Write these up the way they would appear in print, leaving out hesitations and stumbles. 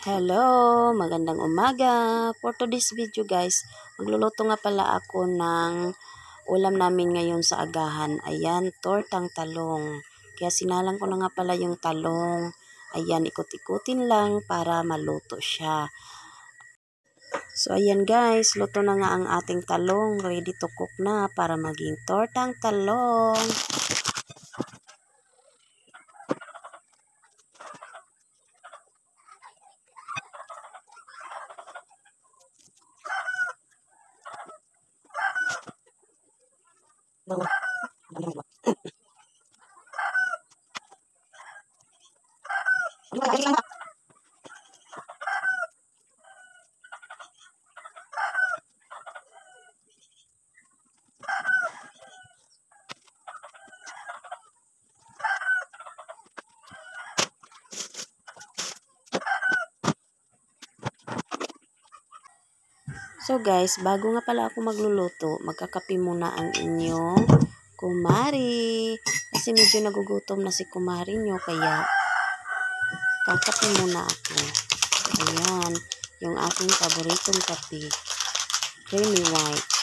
Hello, magandang umaga. For today's video guys, magluluto nga pala ako ng ulam namin ngayon sa agahan. Ayan, tortang talong. Kaya sinalang ko na nga pala yung talong. Ayan, ikot-ikutin lang para maluto siya. So ayan guys, luto na nga ang ating talong. Ready to cook na para maging tortang talong. So guys, bago nga pala ako magluluto, magkakape muna ang inyong kumari. Kasi medyo nagugutom na si kumari nyo, kaya kakape muna ako. Ayan, yung aking paboritong kape. Creamy white.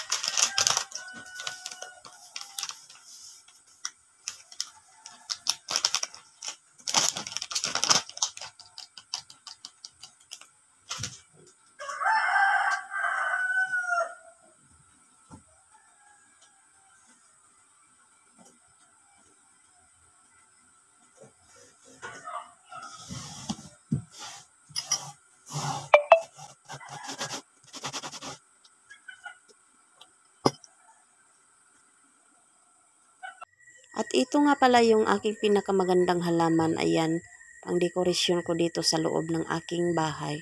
At ito nga pala yung aking pinakamagandang halaman. Ayan, pang dekorasyon ko dito sa loob ng aking bahay.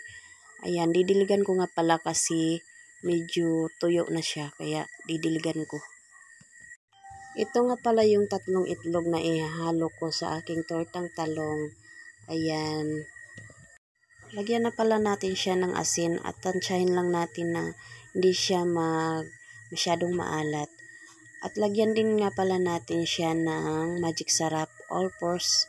Ayan, didiligan ko nga pala kasi medyo tuyo na siya. Kaya didiligan ko. Ito nga pala yung tatlong itlog na ihahalo ko sa aking tortang talong. Ayan. Lagyan na pala natin siya ng asin at tansyahin lang natin na hindi siya masyadong maalat. At lagyan din nga pala natin siya ng magic sarap all-purpose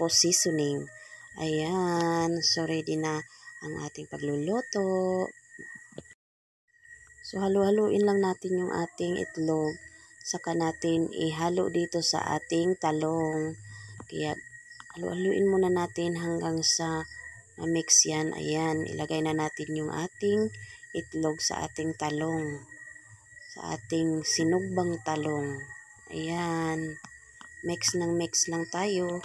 seasoning. Ayan. So, ready na ang ating pagluluto. So, halu-haluin lang natin yung ating itlog. Saka natin ihalo dito sa ating talong. Kaya, halu-haluin muna natin hanggang sa mix yan. Ayan. Ilagay na natin yung ating itlog sa ating talong. Sa ating sinugbang talong. Ayan. Mix lang tayo.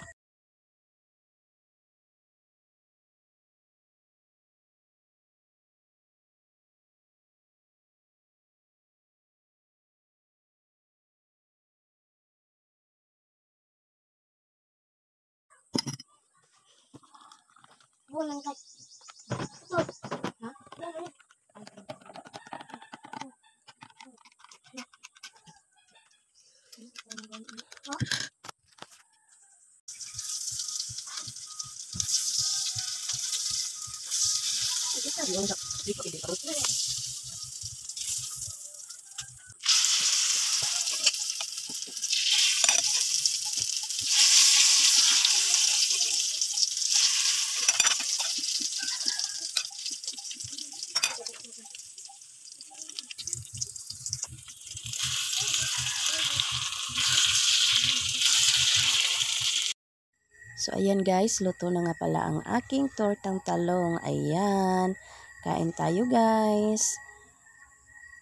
So, ayan guys, luto na nga pala ang aking tortang talong. Ayan, kain tayo guys.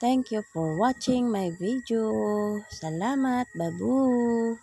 Thank you for watching my video. Salamat, babu!